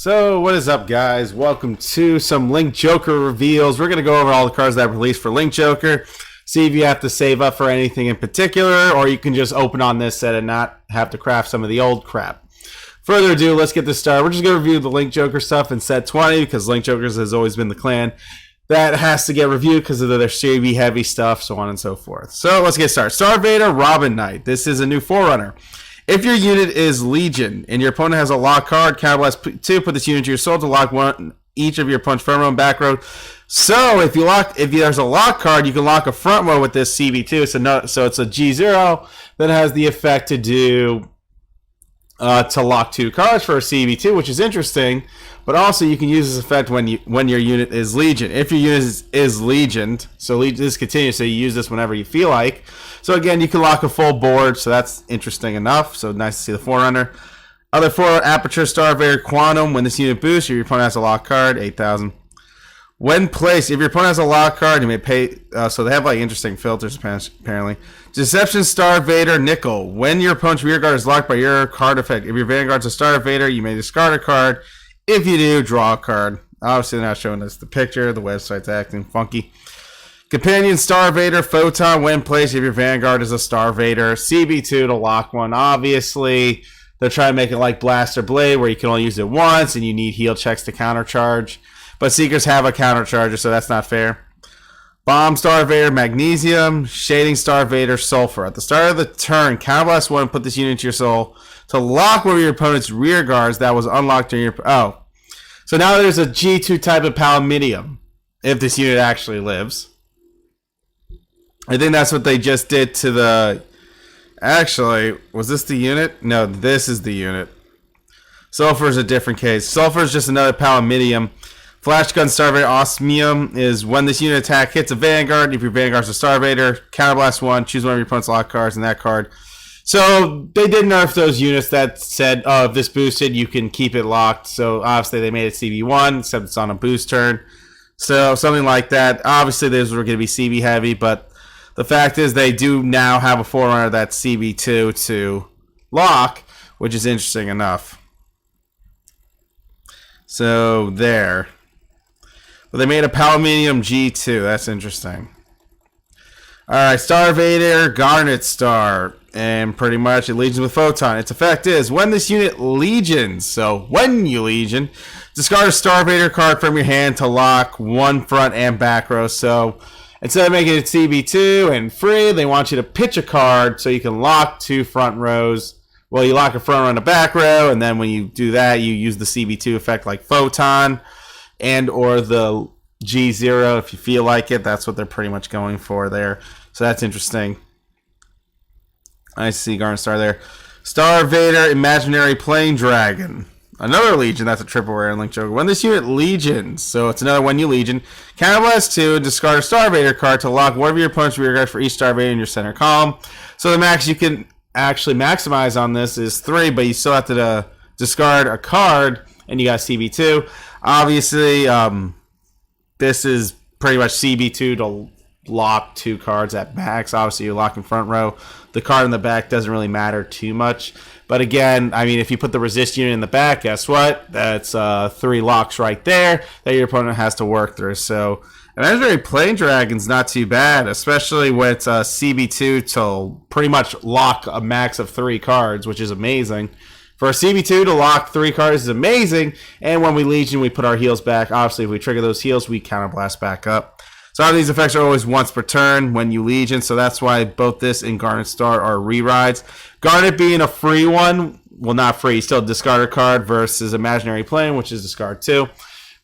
So what is up, guys? Welcome to some Link Joker reveals. We're going to go over all the cards that are released for Link Joker, see if you have to save up for anything in particular, or you can just open on this set and not have to craft some of the old crap. Further ado, let's get this started. We're just going to review the Link Joker stuff in set 20, because Link Jokers has always been the clan that has to get reviewed because of their CB heavy stuff, so on and so forth. So let's get started. Starvator Robin Knight. This is a new Forerunner. If your unit is Legion and your opponent has a lock card, counterblast 2, put this unit to your soul to lock one each of your opponent's front row and back row. So if there's a lock card, you can lock a front row with this CB2. So it's a G0 that has the effect to lock 2 cards for a CB2, which is interesting. But also you can use this effect when your unit is Legion. If your unit is Legioned, so this continues, so you use this whenever you feel like. So again, you can lock a full board, so that's interesting enough. So nice to see the Forerunner. Other 4 Aperture Starvator Quantum. When this unit boosts, your opponent has a lock card, 8,000. When placed, if your opponent has a lock card, you may pay. So they have like interesting filters apparently. Deception Starvator Nickel. When your opponent's rear guard is locked by your card effect, if your Vanguard's a Starvator, you may discard a card. If you do, draw a card. Obviously, they're not showing us the picture. The website's acting funky. Companion Starvator Photon. When placed, if your Vanguard is a Starvator, CB2 to lock one. Obviously, they're trying to make it like Blaster Blade, where you can only use it once, and you need heal checks to countercharge. But Seekers have a countercharger, so that's not fair. Bomb Starvator Magnesium. Shading Starvator Sulfur. At the start of the turn, counterblast 1, put this unit into your soul to lock one of your opponent's rear guards that was unlocked during your... Oh. So now there's a G2 type of Palominium, if this unit actually lives. I think that's what they just did to the... Actually, was this the unit? No, this is the unit. Sulfur is a different case. Sulfur is just another Palominium. Flash Gun Starvator Osmium is when this unit attack hits a Vanguard. If your Vanguard's a Starvator, counterblast 1, choose one of your opponent's lock cards in that card. So they did nerf those units that said, oh, if this boosted, you can keep it locked. So obviously they made it CB1, except it's on a boost turn. So something like that. Obviously those were going to be CB heavy, but the fact is they do now have a Forerunner that's CB2 to lock, which is interesting enough. So there. But they made a Palominium G2. That's interesting. Alright, Starvator Garnet Star. And pretty much it legions with Photon. Its effect is when this unit legions, so when you legion, discard a Starvator card from your hand to lock 1 front and back row. So instead of making it CB2 and free, they want you to pitch a card so you can lock 2 front rows. Well, you lock a front row and a back row, and then when you do that, you use the CB2 effect like Photon and or the G0 if you feel like it. That's what they're pretty much going for there. So that's interesting. I see Garnet Star there. Starvator Imaginary Plane Dragon. Another Legion, that's a triple rare in Link Joker. When this unit legions, so it's another when you legion, counterblast 2, discard a Starvator card to lock one of your opponent's rear guards for each Starvator in your center column. So the max you can actually maximize on this is 3, but you still have to discard a card, and you got CB2. Obviously, this is pretty much CB2 to lock 2 cards at max. Obviously, you're locking front row. The card in the back doesn't really matter too much. But again, I mean, if you put the resist unit in the back, guess what? That's 3 locks right there that your opponent has to work through. So, Imaginary Plane Dragon's not too bad, especially with CB2 to pretty much lock a max of 3 cards, which is amazing. For a CB2 to lock 3 cards is amazing. And when we Legion, we put our heals back. Obviously, if we trigger those heals, we counterblast back up. So all of these effects are always once per turn when you Legion, so that's why both this and Garnet Star are re-rides. Garnet being a free one, well, not free, you still discard a card versus Imaginary Plane, which is discard 2,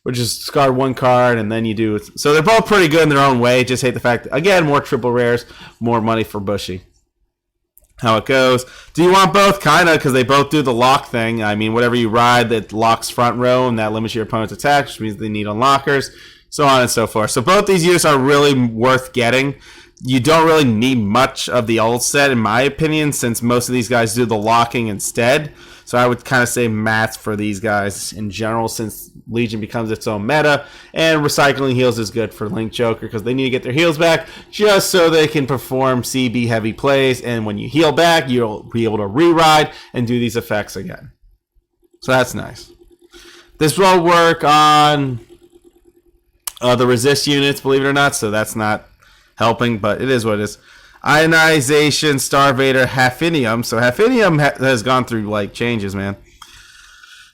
which is discard 1 card, and then you do... So they're both pretty good in their own way, just hate the fact that, again, more triple rares, more money for Bushy. How it goes. Do you want both? Kind of, because they both do the lock thing. I mean, whatever you ride that locks front row, and that limits your opponent's attack, which means they need unlockers. So on and so forth. So both these units are really worth getting. You don't really need much of the old set, in my opinion, since most of these guys do the locking instead. So I would kind of say mats for these guys in general, since Legion becomes its own meta. And recycling heals is good for Link Joker, because they need to get their heals back just so they can perform CB heavy plays. And when you heal back, you'll be able to re-ride and do these effects again. So that's nice. This will work on the resist units, believe it or not, so that's not helping, but it is what it is. Ionization, Starvator, Hafinium. So Hafinium has gone through like changes, man.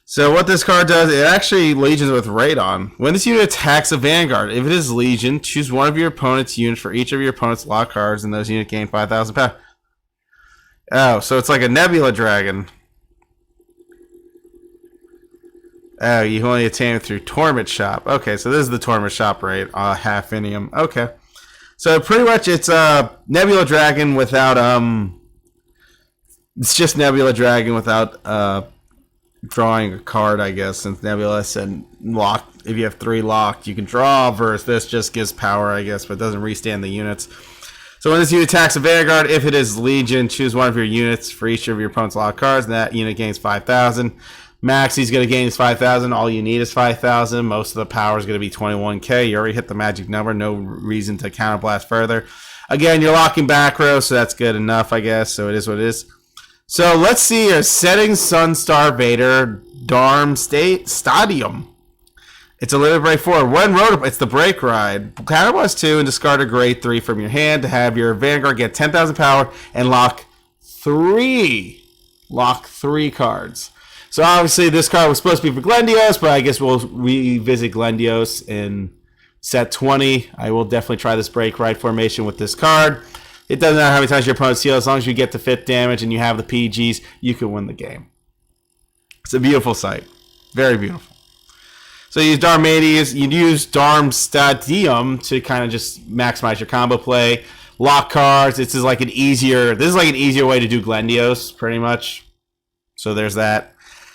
So what this card does, it actually legions with Radon. When this unit attacks a Vanguard, if it is Legion, choose one of your opponent's units for each of your opponent's lock cards, and those units gain 5,000 power. Oh, so it's like a Nebula Dragon. Oh, you only attain it through Torment Shop. Okay, so this is the Torment Shop rate. Hafinium. Okay. So pretty much it's a Nebula Dragon without it's just Nebula Dragon without drawing a card, I guess, since Nebula said lock. If you have 3 locked, you can draw. Versus this just gives power, I guess, but doesn't restand the units. So when this unit attacks a Vanguard, if it is Legion, choose one of your units for each of your opponent's locked cards, and that unit gains 5,000. Max, he's going to gain his 5,000. All you need is 5,000. Most of the power is going to be 21k. You already hit the magic number. No reason to counterblast further. Again, you're locking back row, so that's good enough, I guess. So it is what it is. So let's see here. Setting Sun Starvator Darm Stadium. It's a limited break 4. When wrote it's the break ride. Counterblast 2 and discard a grade 3 from your hand to have your Vanguard get 10,000 power and lock 3. Lock 3 cards. So obviously this card was supposed to be for Glendios, but I guess we'll revisit Glendios in set 20. I will definitely try this break ride formation with this card. It doesn't matter how many times your opponent steals, as long as you get to 5th damage and you have the PGs, you can win the game. It's a beautiful sight. Very beautiful. So you use Darmadius, you use Darmstadium to kind of just maximize your combo play. Lock cards, this is like an easier way to do Glendios, pretty much. So there's that.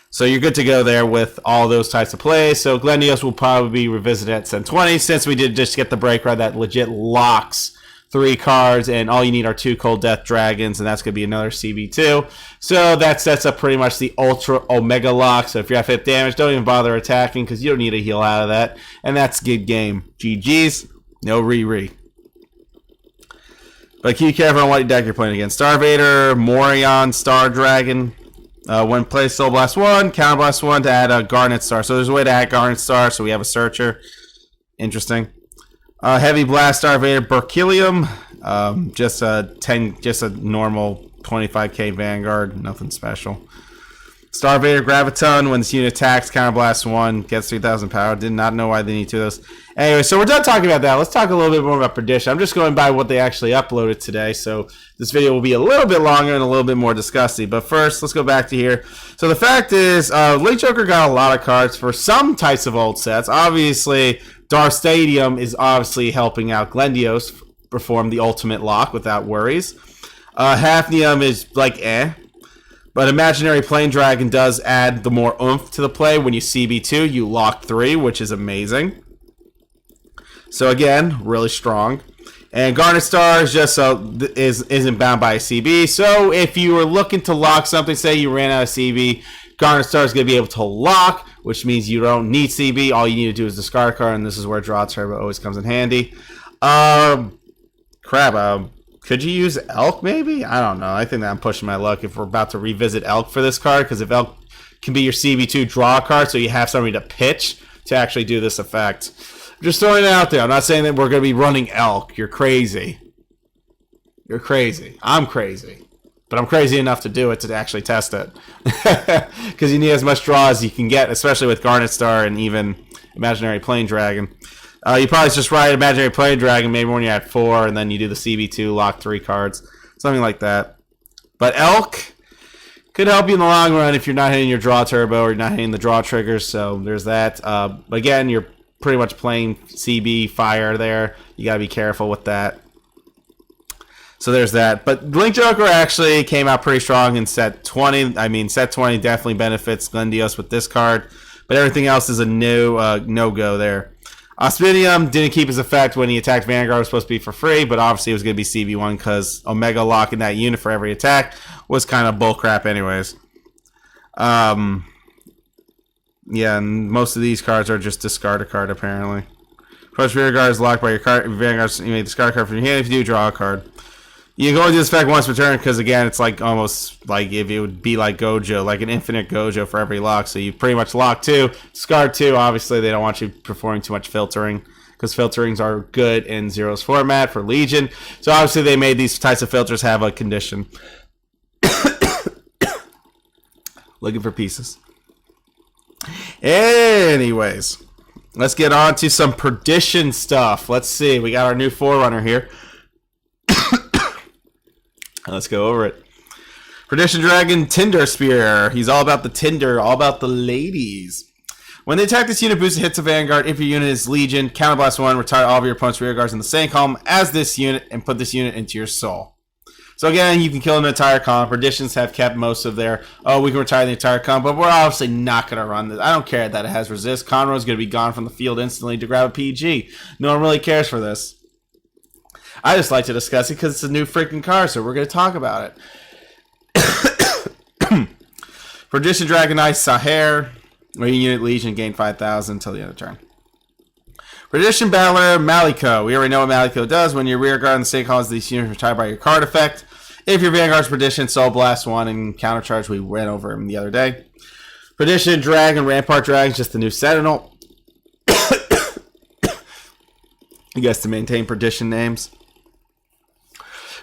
So you're good to go there with all those types of plays. So Glendios will probably be revisited at set 20, since we did just get the break ride that legit locks 3 cards, and all you need are 2 Cold Death Dragons, and that's going to be another CB2. So that sets up pretty much the Ultra Omega lock. So if you're at 5th damage, don't even bother attacking, because you don't need a heal out of that. And that's good game. GG's. No re-re. But keep careful on what deck you're playing against. Starvator, Morion, Star Dragon. When play Soul Blast 1, Counterblast 1 to add a Garnet Star. So there's a way to add Garnet Star, so we have a Searcher. Interesting. Heavy Blast Starvator Berkelium. Just a normal 25k Vanguard, nothing special. Starvator Graviton, when this unit attacks, Counterblast 1, gets 3,000 power. Did not know why they need 2 of those. Anyway, so we're done talking about that. Let's talk a little bit more about Perdition. I'm just going by what they actually uploaded today, so this video will be a little bit longer and a little bit more disgusting. But first, let's go back to here. So the fact is, Link Joker got a lot of cards for some types of old sets. Obviously, Dar Stadium is obviously helping out Glendios perform the ultimate lock without worries. Hafnium is like but Imaginary Plane Dragon does add the more oomph to the play. When you CB2, you lock 3, which is amazing. So again, really strong. And Garnet Star is just isn't bound by a CB. So if you were looking to lock something, say you ran out of CB, Garnet Star is going to be able to lock, which means you don't need CB. All you need to do is discard a card, and this is where Draw Turbo always comes in handy. Could you use Elk, maybe? I don't know. I think that I'm pushing my luck if we're about to revisit Elk for this card, because if Elk can be your CB2 draw card, so you have somebody to pitch to actually do this effect. I'm just throwing it out there. I'm not saying that we're going to be running Elk. You're crazy. You're crazy. I'm crazy. But I'm crazy enough to do it, to actually test it. Because you need as much draw as you can get, especially with Garnet Star and even Imaginary Plane Dragon. You probably just ride Imaginary Plane Dragon maybe when you're at 4, and then you do the CB2, lock 3 cards. Something like that. But Elk could help you in the long run if you're not hitting your draw turbo or you're not hitting the draw triggers, so there's that. Again, you're pretty much playing CB fire there. You got to be careful with that. So there's that. But Link Joker actually came out pretty strong in set 20. I mean, set 20 definitely benefits Glendios with this card, but everything else is a no-go there. Ospinium didn't keep his effect when he attacked Vanguard. It was supposed to be for free, but obviously it was going to be CB1 because Omega locking that unit for every attack was kind of bullcrap anyways. Yeah, and most of these cards are just discard a card apparently. Approach Vanguard is locked by your card. Vanguard, you may discard a card from your hand. If you do, draw a card. You can only do this effect once per turn because, again, it's like almost like if it would be like Gojo, like an infinite Gojo for every lock. So you pretty much lock 2, discard 2. Obviously, they don't want you performing too much filtering because filterings are good in Zero's format for Legion. So obviously, they made these types of filters have a condition. Looking for pieces. Anyways, let's get on to some Perdition stuff. Let's see. We got our new Forerunner here. Let's go over it. Perdition Dragon Tinder Spear. He's all about the Tinder, all about the ladies. When they attack this unit, boost hits a Vanguard. If your unit is Legion, counterblast 1, retire all of your opponent's rear guards in the same column as this unit, and put this unit into your soul. So again, you can kill an entire column. Perditions have kept most of their, we can retire the entire column, but we're obviously not going to run this. I don't care that it has resist. Conroe's going to be gone from the field instantly to grab a PG. No one really cares for this. I just like to discuss it because it's a new freaking car, so we're going to talk about it. Perdition Dragon Knight Zaharias. When you unit Legion, gain 5,000 until the end of the turn. Perdition Battler Maliko. We already know what Maliko does. When your rear guard in the same column as these units retired by your card effect. If your Vanguard's Perdition, Soul Blast 1 and Countercharge. We went over him the other day. Perdition Dragon Rampart Dragon, just the new Sentinel. You guys to maintain Perdition names.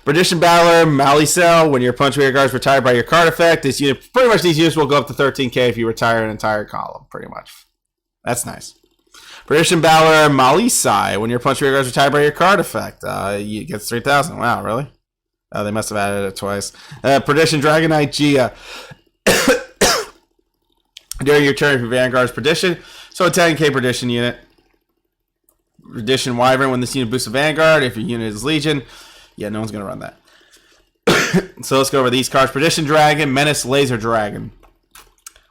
Perdition Battler Malicel. When your opponent's rear guard is retired by your card effect, this unit, pretty much these units will go up to 13k if you retire an entire column, pretty much. That's nice. Perdition Battler Malisai. When your opponent's rear guard is retired by your card effect, you get 3,000. Wow, really? Oh, they must have added it twice. Perdition Dragon Knight Gia. During your turn, if your Vanguard is Perdition, so a 10k Perdition unit. Perdition Wyvern. When this unit boosts a Vanguard, if your unit is Legion. Yeah, no one's going to run that. So let's go over these cards. Perdition Dragon, Menace, Laser Dragon.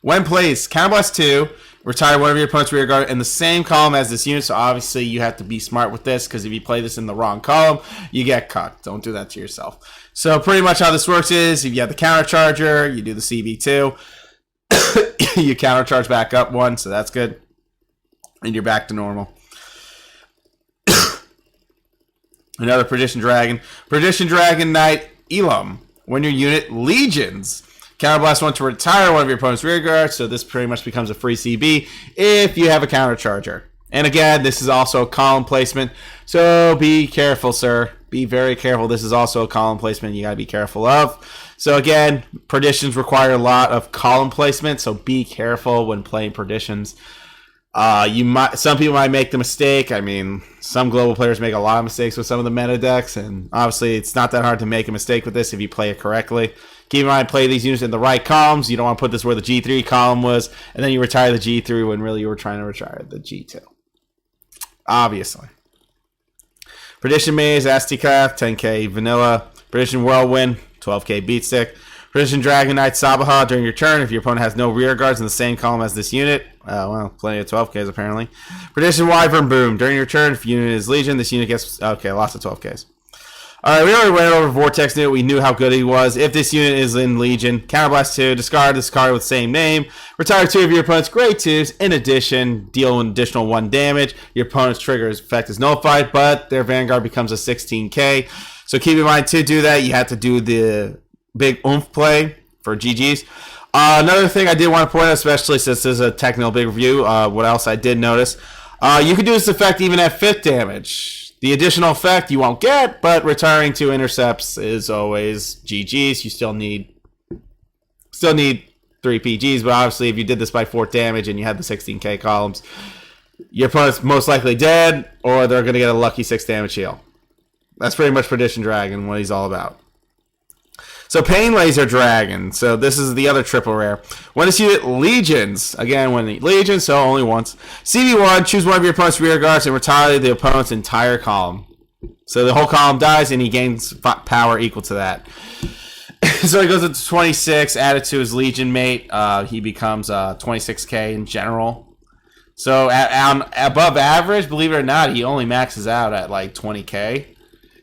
When placed, counterblast 2, retire one of your opponent's rear guard in the same column as this unit. So obviously you have to be smart with this because if you play this in the wrong column, you get cut. Don't do that to yourself. So pretty much how this works is if you have the counter charger, you do the CB2. You counter charge back up 1, so that's good. And you're back to normal. Another Perdition Dragon. Perdition Dragon Knight Elam. When your unit Legions. Counterblast 1 to retire one of your opponent's rear guards. So this pretty much becomes a free CB if you have a counter charger. And again, this is also a column placement. So be careful, sir. Be very careful. This is also a column placement you got to be careful of. So again, Perditions require a lot of column placement. So be careful when playing Perditions. Some people might make the mistake. I mean, some global players make a lot of mistakes with some of the meta decks, and obviously it's not that hard to make a mistake with this if you play it correctly. Keep in mind, play these units in the right columns. You don't want to put this where the G3 column was, and then you retire the G3 when really you were trying to retire the G2. Obviously. Perdition Maze, Aztecraft, 10k Vanilla. Perdition Whirlwind, 12k Beatstick. Perdition Dragon Knight Sabaha. During your turn, if your opponent has no rear guards in the same column as this unit, well, plenty of 12ks apparently. Perdition Wyvern Boom. During your turn, if your unit is Legion, this unit gets, okay, lots of 12ks. Alright, we already went over Vortex Newt. We knew how good he was. If this unit is in Legion, Counterblast 2, discard this card with same name, retire 2 of your opponent's grade 2s. In addition, deal an additional 1 damage. Your opponent's trigger effect is nullified, but their Vanguard becomes a 16k. So keep in mind, to do that, you have to do the big oomph play for GGs. Another thing I did want to point out, especially since this is a technical big review, what else I did notice, you can do this effect even at 5th damage. The additional effect you won't get, but retiring 2 intercepts is always GGs. You still need 3 PGs, but obviously if you did this by 4th damage and you had the 16k columns, your opponent's most likely dead, or they're going to get a lucky 6 damage heal. That's pretty much Perdition Dragon, what he's all about. So Pain Laser Dragon. So this is the other triple rare. When this unit Legions, again, when the Legions, so only once. CB1, choose one of your opponent's rear guards and retire the opponent's entire column. So the whole column dies and he gains power equal to that. So he goes up to 26, added to his Legion mate. He becomes 26k in general. So above average, believe it or not, he only maxes out at like 20k.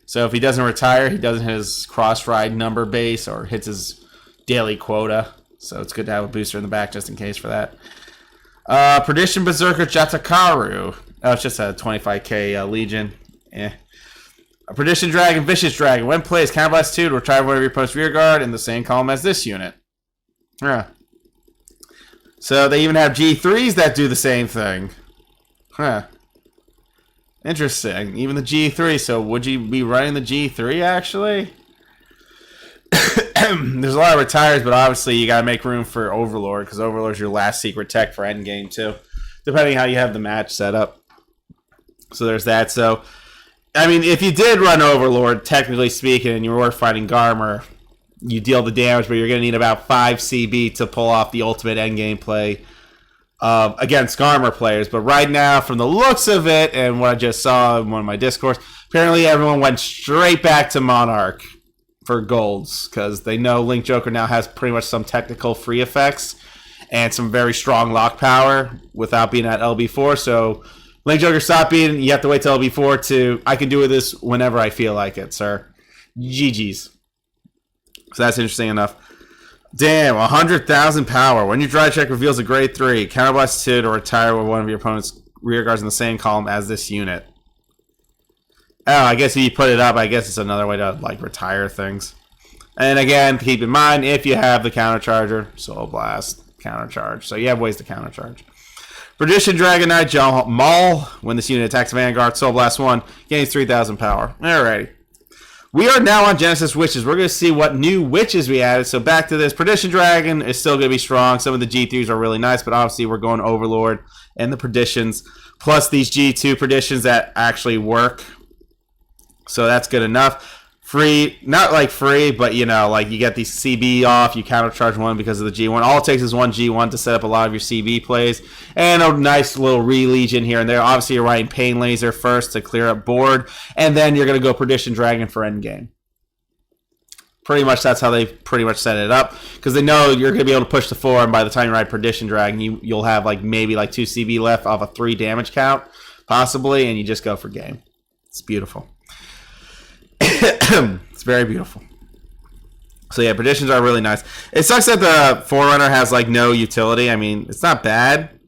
So if he doesn't retire, he doesn't hit his cross-ride number base or hits his daily quota. So it's good to have a booster in the back just in case for that. Perdition Berserker Jatakaru. Oh, it's just a 25k Legion. A Perdition Dragon, Vicious Dragon. When placed, Counterblast 2 to retire one of your opponent's rear guard in the same column as this unit. Huh. So they even have G3s that do the same thing. Huh. Interesting. Even the G3. So would you be running the G3 actually? There's a lot of retires, but obviously you gotta make room for Overlord, because Overlord's your last secret tech for endgame too, depending how you have the match set up. So there's that. So I mean, if you did run Overlord, technically speaking, and you were fighting Garmer, you deal the damage, but you're going to need about 5 CB to pull off the ultimate endgame play against Garmer players. But right now, from the looks of it, and what I just saw in one of my discourse, apparently everyone went straight back to Monarch for golds, because they know Link Joker now has pretty much some technical free effects and some very strong lock power without being at LB4, so Link Joker, stop being, you have to wait till LB4 to, I can do this whenever I feel like it, sir. GG's. So that's interesting enough. Damn, 100,000 power. When your dry check reveals a grade 3, Counterblast 2 to retire with one of your opponent's rear guards in the same column as this unit. Oh, I guess if you put it up, I guess it's another way to, like, retire things. And again, keep in mind, if you have the counter charger, Soul Blast, counter charge. So you have ways to counter charge. Perdition Dragon Knight Maul. When this unit attacks Vanguard, Soul Blast 1 gains 3,000 power. Alrighty. We are now on Genesis Witches. We're going to see what new witches we added. So back to this. Perdition Dragon is still going to be strong. Some of the G3s are really nice, but obviously we're going Overlord and the Perditions, plus these G2 Perditions that actually work. So that's good enough. Free, not like free, but you know, like you get these CB off, you countercharge one because of the G1. All it takes is one G1 to set up a lot of your CB plays. And a nice little re-legion here and there. Obviously, you're writing Pain Laser first to clear up board, and then you're going to go Perdition Dragon for endgame. Pretty much that's how they pretty much set it up, because they know you're going to be able to push the 4, and by the time you write Perdition Dragon, you'll have like maybe like 2 CB left off a 3 damage count, possibly, and you just go for game. It's beautiful. It's very beautiful. So yeah, Perditions are really nice. It sucks that the Forerunner has like no utility. I mean, it's not bad.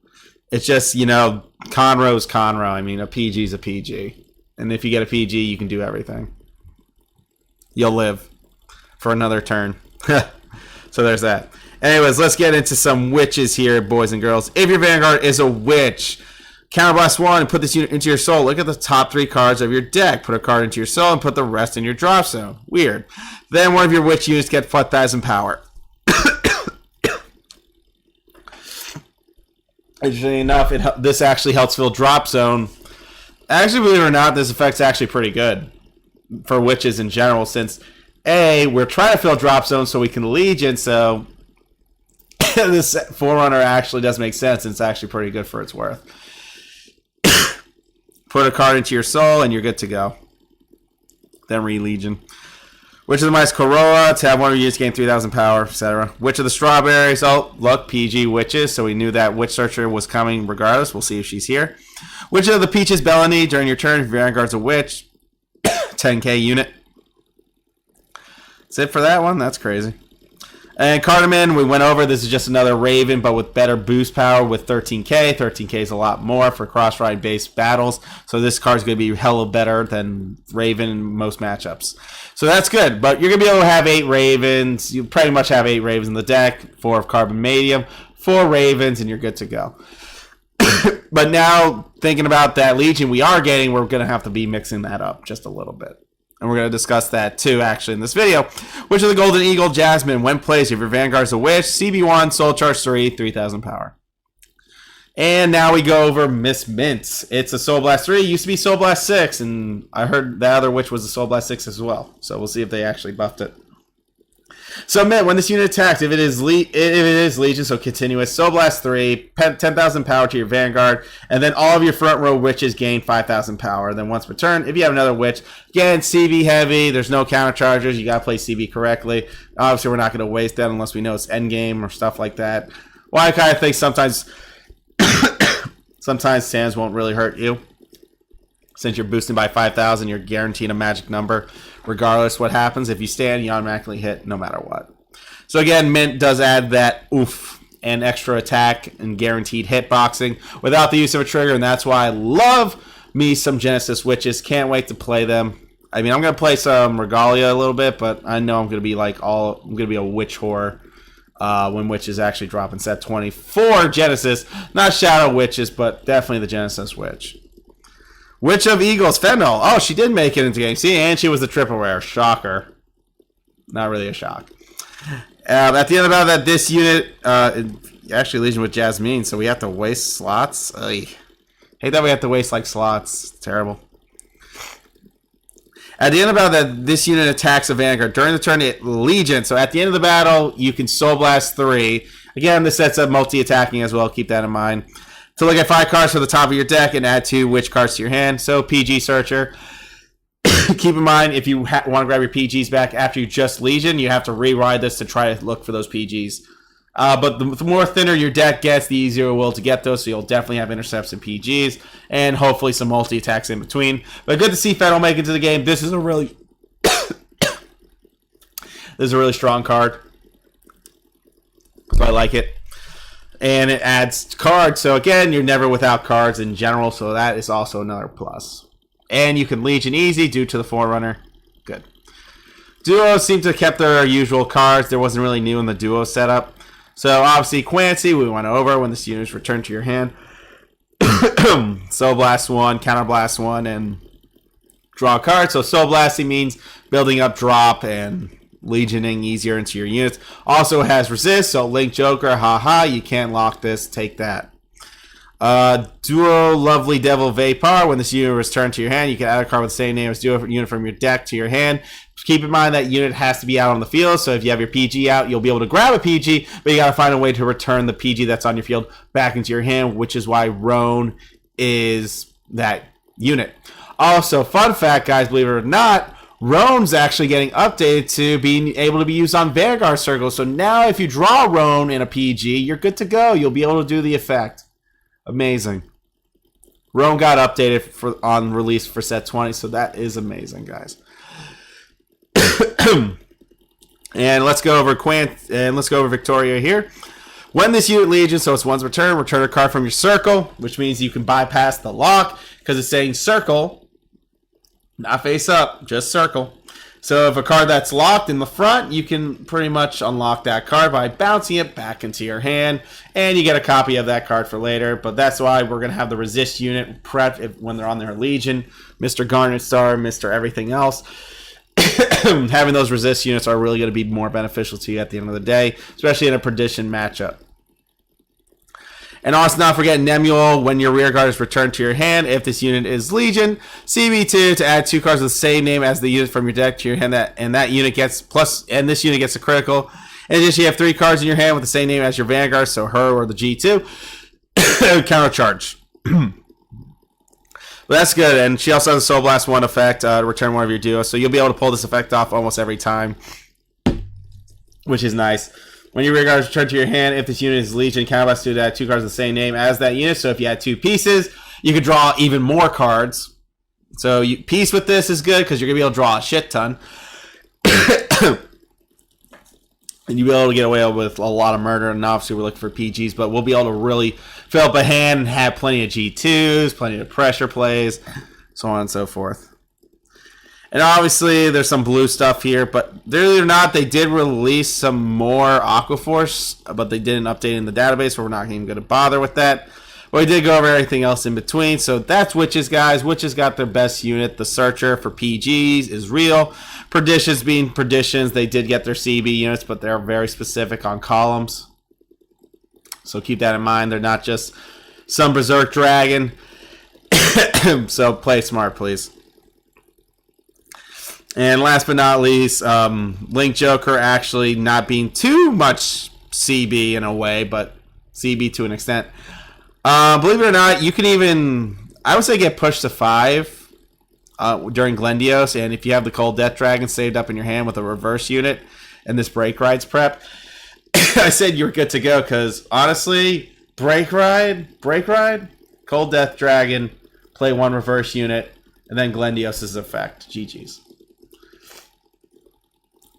It's just, you know, Conroe's Conroe. I mean, a PG's a PG. And if you get a PG, you can do everything. You'll live for another turn. So there's that. Anyways, let's get into some witches here, boys and girls. If your Vanguard is a witch, Counterblast 1 and put this unit into your soul. Look at the top 3 cards of your deck. Put a card into your soul and put the rest in your drop zone. Weird. Then one of your witch units get 4,000 power. Interestingly enough, this actually helps fill drop zone. Actually, believe it or not, this effect's actually pretty good for witches in general, since A, we're trying to fill drop zone so we can Legion, so this Forerunner actually does make sense, and it's actually pretty good for its worth. Put a card into your soul, and you're good to go. Then re-Legion. Witch of the Mice Corolla, to have one of your units gain 3,000 power, etc. Witch of the Strawberries, oh, look, PG Witches, so we knew that Witch Searcher was coming regardless. We'll see if she's here. Witch of the Peaches Bellany, during your turn, if your Vanguard's a Witch, 10k unit. That's it for that one? That's crazy. And Cardamon, we went over. This is just another Raven, but with better boost power with 13k. 13k is a lot more for cross-ride-based battles. So this card's going to be hella better than Raven in most matchups. So that's good. But you're going to be able to have 8 Ravens. You pretty much have 8 Ravens in the deck. 4 of Carbon Medium, 4 Ravens, and you're good to go. But now, thinking about that Legion we are getting, we're going to have to be mixing that up just a little bit. And we're going to discuss that too, actually, in this video. Witch of the Golden Eagle Jasmine. When placed, if your Vanguard's a Witch, CB1, Soul Charge 3, 3,000 power. And now we go over Miss Mint. It's a Soul Blast 3. It used to be Soul Blast 6, and I heard the other Witch was a Soul Blast 6 as well. So we'll see if they actually buffed it. So Mint, when this unit attacks, if it is Legion, so continuous, Soul Blast 3, 10,000 power to your Vanguard, and then all of your front row witches gain 5,000 power. Then once per turn, if you have another witch, again, CB heavy, there's no counter charges, you gotta play CB correctly. Obviously, we're not gonna waste that unless we know it's endgame or stuff like that. Well, I kind of think sometimes stands won't really hurt you. Since you're boosting by 5,000, you're guaranteed a magic number. Regardless what happens, if you stand, you automatically hit no matter what. So again, Mint does add that oof and extra attack and guaranteed hitboxing without the use of a trigger, and that's why I love me some Genesis Witches. Can't wait to play them. I mean, I'm gonna play some Regalia a little bit, but I know I'm gonna be like I'm gonna be a witch whore when witches actually drop in set 24 Genesis. Not Shadow Witches, but definitely the Genesis Witch. Witch of Eagles, Fennel. Oh, she did make it into game. See, and she was the triple rare. Shocker. Not really a shock. At the end of the battle, this unit actually Legion with Jasmine, so we have to waste slots. Ugh. Hate that we have to waste like slots. It's terrible. At the end of the battle, this unit attacks a Vanguard. During the turn, it Legion. So at the end of the battle, you can Soul Blast 3. Again, this sets up multi-attacking as well. Keep that in mind. To look at 5 cards from the top of your deck and add 2 witch cards to your hand. So PG Searcher. Keep in mind, if you want to grab your PGs back after you just Legion, you have to rewrite this to try to look for those PGs. But the more thinner your deck gets, the easier it will to get those. So you'll definitely have intercepts and PGs, and hopefully some multi-attacks in between. But good to see Fennel make it to the game. This is a really, this is a really strong card. So I like it, and it adds cards. So again, you're never without cards in general. So that is also another plus. And you can Legion easy due to the Forerunner. Good. Duos seem to have kept their usual cards. There wasn't really new in the duo setup. So obviously Quincy, we went over when this unit is returned to your hand. Soul Blast 1, Counter Blast 1, and draw a card. So Soul Blasting means building up drop and Legioning easier into your units. Also has resist, so Link Joker, haha, you can't lock this, take that. Duo Lovely Devil Vapor. When this unit is returned to your hand, you can add a card with the same name as duo unit from your deck to your hand. Keep in mind that unit has to be out on the field, so if you have your PG out, you'll be able to grab a PG, but you gotta find a way to return the PG that's on your field back into your hand, which is why Roan is that unit. Also, fun fact, guys, believe it or not, Roan's actually getting updated to being able to be used on Vanguard circles. So now if you draw Roan in a PG, you're good to go. You'll be able to do the effect. Amazing. Roan got updated on release for set 20, so that is amazing, guys. And let's go over Victoria here. When this unit Legion, so it's one's return a card from your circle, which means you can bypass the lock because it's saying circle, not face up, just circle. So if a card that's locked in the front, you can pretty much unlock that card by bouncing it back into your hand, and you get a copy of that card for later. But that's why we're going to have the resist unit prepped when they're on their Legion. Mr. Garnet Star, Mr. Everything else. Having those resist units are really going to be more beneficial to you at the end of the day, especially in a Perdition matchup. And also not forget Nemuel, when your rear guard is returned to your hand, if this unit is Legion, CB2 to add 2 cards with the same name as the unit from your deck to your hand, this unit gets a critical. In addition, you have 3 cards in your hand with the same name as your Vanguard, so her or the G2. Counter charge. But that's good, and she also has a Soul Blast 1 effect to return one of your duos, so you'll be able to pull this effect off almost every time, which is nice. When your rear guard is returned to your hand, if this unit is Legion, Counter Blast 2 to add 2 cards of the same name as that unit, so if you add 2 pieces, you can draw even more cards. So piece with this is good, because you're going to be able to draw a shit ton. And you'll be able to get away with a lot of murder, and obviously we're looking for PGs, but we'll be able to really fill up a hand and have plenty of G2s, plenty of pressure plays, so on and so forth. And obviously there's some blue stuff here, but believe it or not, they did release some more Aquaforce, but they didn't update in the database, so we're not even going to bother with that. But we did go over everything else in between, so that's Witches, guys. Witches got their best unit. The Searcher for PGs is real. Perditions being Perditions, they did get their CB units, but they're very specific on columns. So keep that in mind. They're not just some Berserk Dragon. So play smart, please. And last but not least, Link Joker actually not being too much CB in a way, but CB to an extent. Believe it or not, you can even, I would say, get pushed to 5 during Glendios, and if you have the Cold Death Dragon saved up in your hand with a reverse unit and this Break Ride's prep, I said you're good to go, because honestly, Break Ride, Cold Death Dragon, play 1 reverse unit, and then Glendios' effect. GG's.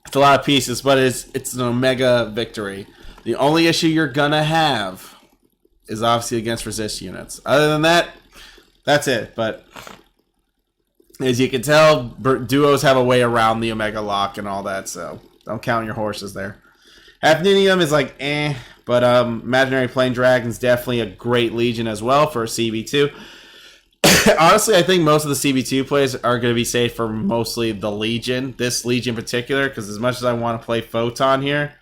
It's a lot of pieces, but it's an Omega victory. The only issue you're gonna have is obviously against resist units. Other than that, that's it. But As you can tell, duos have a way around the Omega Lock and all that, so don't count your horses there. Hafnium is like but Imaginary Plane Dragon's definitely a great Legion as well for a CB2. Honestly, I think most of the CB2 plays are going to be safe for mostly the Legion, this Legion in particular, because as much as I want to play Photon here,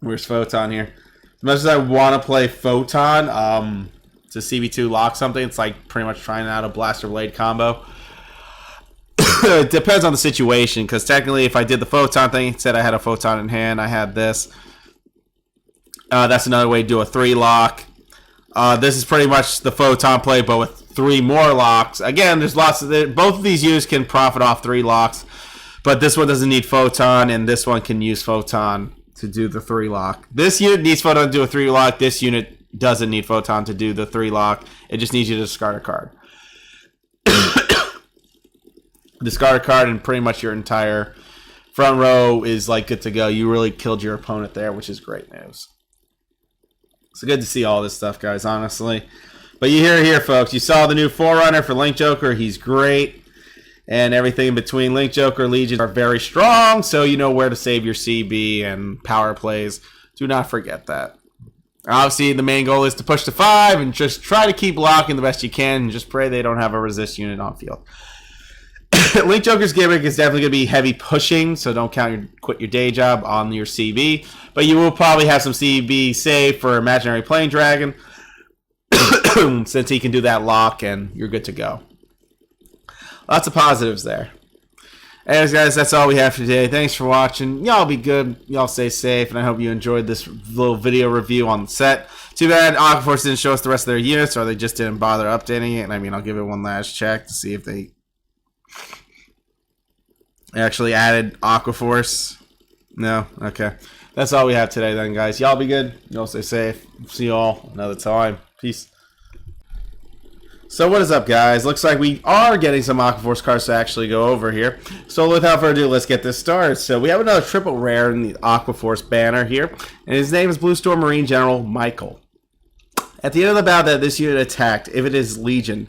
where's Photon here? As much as I want to play Photon, to CB2 lock something, it's like pretty much trying out a Blaster Blade combo. It depends on the situation, because technically if I did the Photon thing, it said I had a Photon in hand, I had this. That's another way to do a 3 lock. This is pretty much the Photon play, but with 3 more locks. Again, there's lots of both of these units can profit off 3 locks, but this one doesn't need Photon, and this one can use Photon to do the 3 lock. This unit needs Photon to do a 3 lock. This unit doesn't need Photon to do the 3 lock. It just needs you to discard a card. Discard a card, and pretty much your entire front row is like good to go. You really killed your opponent there, which is great news. It's good to see all this stuff, guys, honestly. But you hear it here, folks. You saw the new Forerunner for Link Joker. He's great. And everything in between. Link Joker, Legion are very strong, so you know where to save your CB and power plays. Do not forget that. Obviously, the main goal is to push to 5 and just try to keep blocking the best you can and just pray they don't have a resist unit on field. Link Joker's gimmick is definitely going to be heavy pushing, so don't quit your day job on your CB. But you will probably have some CB saved for Imaginary Plane Dragon, since he can do that lock and you're good to go. Lots of positives there. Anyways, guys, that's all we have for today. Thanks for watching. Y'all be good. Y'all stay safe, and I hope you enjoyed this little video review on the set. Too bad Aquaforce didn't show us the rest of their units, or they just didn't bother updating it. And I mean, I'll give it one last check to see if they actually added Aquaforce. No? Okay. That's all we have today then, guys. Y'all be good. Y'all stay safe. See you all another time. Peace. So what is up, guys? Looks like we are getting some Aquaforce cards to actually go over here. So without further ado, let's get this started. So we have another triple rare in the Aquaforce banner here, and his name is Blue Storm Marine General Michael. At the end of the battle that this unit attacked, if it is Legion,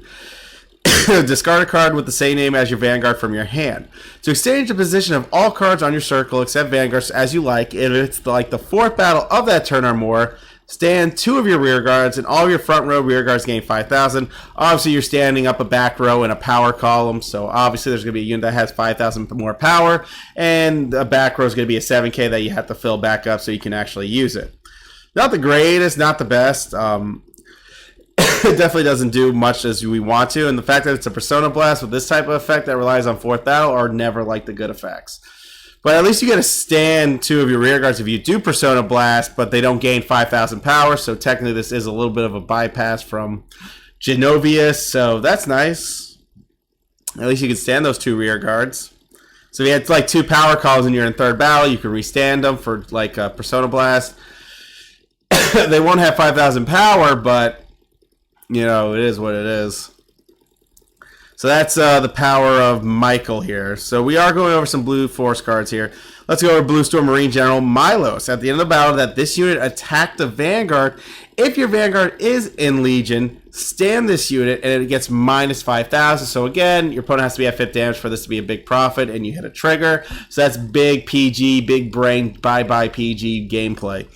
discard a card with the same name as your Vanguard from your hand. To exchange the position of all cards on your circle except Vanguards as you like, if it's like the 4th battle of that turn or more, stand 2 of your rear guards, and all of your front row rear guards gain 5,000. Obviously, you're standing up a back row in a power column, so obviously there's going to be a unit that has 5,000 more power, and a back row is going to be a 7k that you have to fill back up so you can actually use it. Not the greatest, not the best. It definitely doesn't do much as we want to, and the fact that it's a Persona Blast with this type of effect that relies on 4th battle are never like the good effects. But at least you get to stand 2 of your rear guards if you do Persona Blast, but they don't gain 5,000 power, so technically this is a little bit of a bypass from Genovius, so that's nice. At least you can stand those 2 rear guards. So if you had like 2 power calls and you're in 3rd battle, you can restand them for like a Persona Blast. They won't have 5,000 power, but you know, it is what it is. So that's the power of Michael here. So we are going over some blue force cards here. Let's go over Blue Storm Marine General Milos. At the end of the battle, that this unit attacked the Vanguard. If your Vanguard is in Legion, stand this unit and it gets minus 5,000. So again, your opponent has to be at 5th damage for this to be a big profit, and you hit a trigger. So that's big PG, big brain, bye-bye PG gameplay.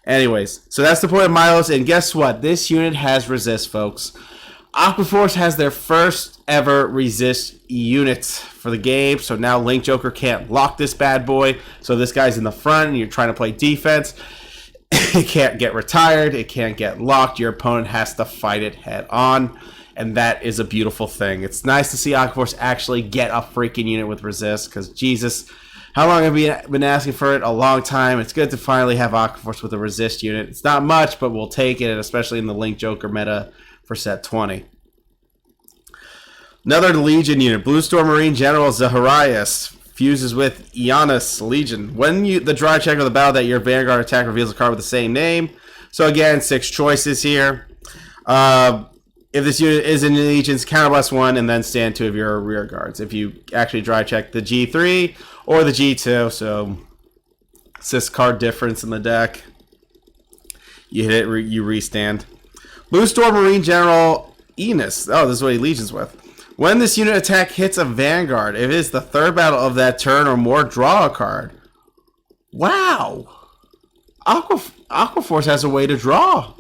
Anyways, so that's the point of Milos, and guess what? This unit has resist, folks. Aquaforce has their first ever resist unit for the game, so now Link Joker can't lock this bad boy. So this guy's in the front, and you're trying to play defense. It can't get retired. It can't get locked. Your opponent has to fight it head on, and that is a beautiful thing. It's nice to see Aquaforce actually get a freaking unit with resist, because Jesus, how long have we been asking for it? A long time. It's good to finally have Aquaforce with a resist unit. It's not much, but we'll take it, especially in the Link Joker meta for set 20. Another Legion unit, Blue Storm Marine General Zaharias, fuses with Menace Legion. When the draw check of the battle that your Vanguard attack reveals a card with the same name. So again, 6 choices here. If this unit is in Legion's, counterblast 1 and then stand 2 of your rear guards. If you actually draw check the G3 or the G2, so it's this card difference in the deck. You hit it, you restand. Blue Storm Marine General Menace. Oh, this is what he Legions with. When this unit attack hits a Vanguard, if it is the third battle of that turn or more, draw a card. Wow. Aquaforce has a way to draw.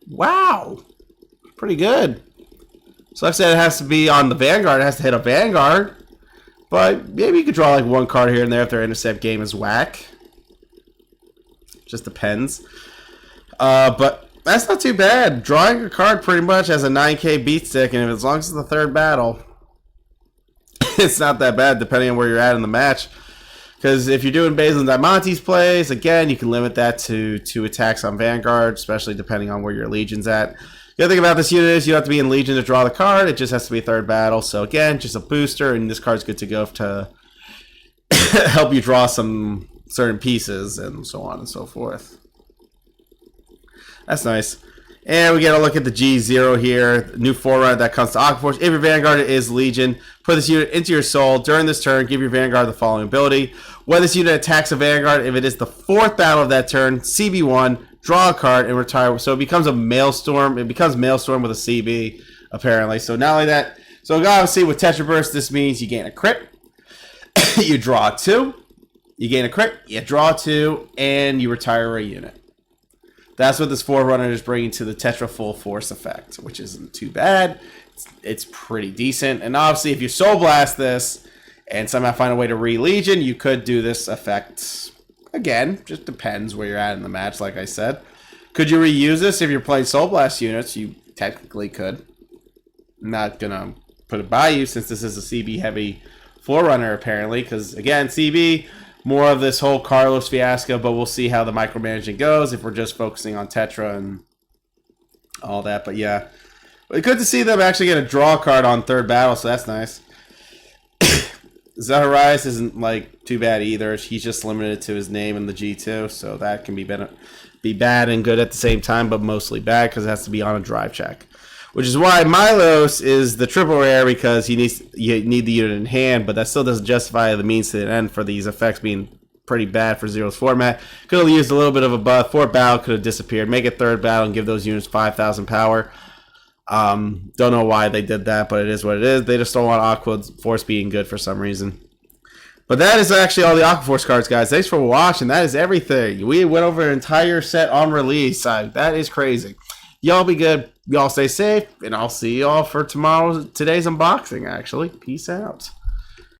Wow. Pretty good. So like I said, it has to be on the Vanguard. It has to hit a Vanguard. But maybe you could draw like one card here and there if their intercept game is whack. Just depends. But that's not too bad. Drawing a card pretty much has a 9k beat stick, and as long as it's the third battle, it's not that bad depending on where you're at in the match. Because if you're doing Basil and Diamante's plays, again, you can limit that to 2 attacks on Vanguard, especially depending on where your Legion's at. The other thing about this unit is you don't have to be in Legion to draw the card. It just has to be third battle. So again, just a booster, and this card's good to go to help you draw some certain pieces and so on and so forth. That's nice. And we get a look at the G0 here. New forerunner that comes to Aquaforce. If your Vanguard is Legion, put this unit into your soul. During this turn, give your Vanguard the following ability. When this unit attacks a Vanguard, if it is the 4th battle of that turn, CB1, draw a card and retire. So it becomes a Maelstrom. It becomes Maelstrom with a CB, apparently. So not only that, so obviously with Tetra Burst, this means you gain a crit. You draw 2. You gain a crit, you draw 2, and you retire a unit. That's what this Forerunner is bringing to the Tetra Full Force effect, which isn't too bad. It's pretty decent. And obviously, if you Soul Blast this and somehow find a way to re-Legion, you could do this effect again. Just depends where you're at in the match, like I said. Could you reuse this if you're playing Soul Blast units? You technically could. I'm not going to put it by you since this is a CB-heavy Forerunner, apparently. Because, again, CB... more of this whole Carlos fiasco, but we'll see how the micromanaging goes if we're just focusing on Tetra and all that. But yeah, it's good to see them actually get a draw card on third battle, so that's nice. Zaharias isn't like too bad either. He's just limited to his name in the G2, so that can be bad and good at the same time, but mostly bad because it has to be on a drive check. Which is why Milos is the triple rare, because you need the unit in hand, but that still doesn't justify the means to the end for these effects being pretty bad for Zero's format. Could have used a little bit of a buff. 4th battle could have disappeared. Make it 3rd battle and give those units 5,000 power. Don't know why they did that, but it is what it is. They just don't want Aqua Force being good for some reason. But that is actually all the Aqua Force cards, guys. Thanks for watching. That is everything. We went over an entire set on release. That is crazy. Y'all be good. Y'all stay safe, and I'll see y'all for today's unboxing, actually. Peace out.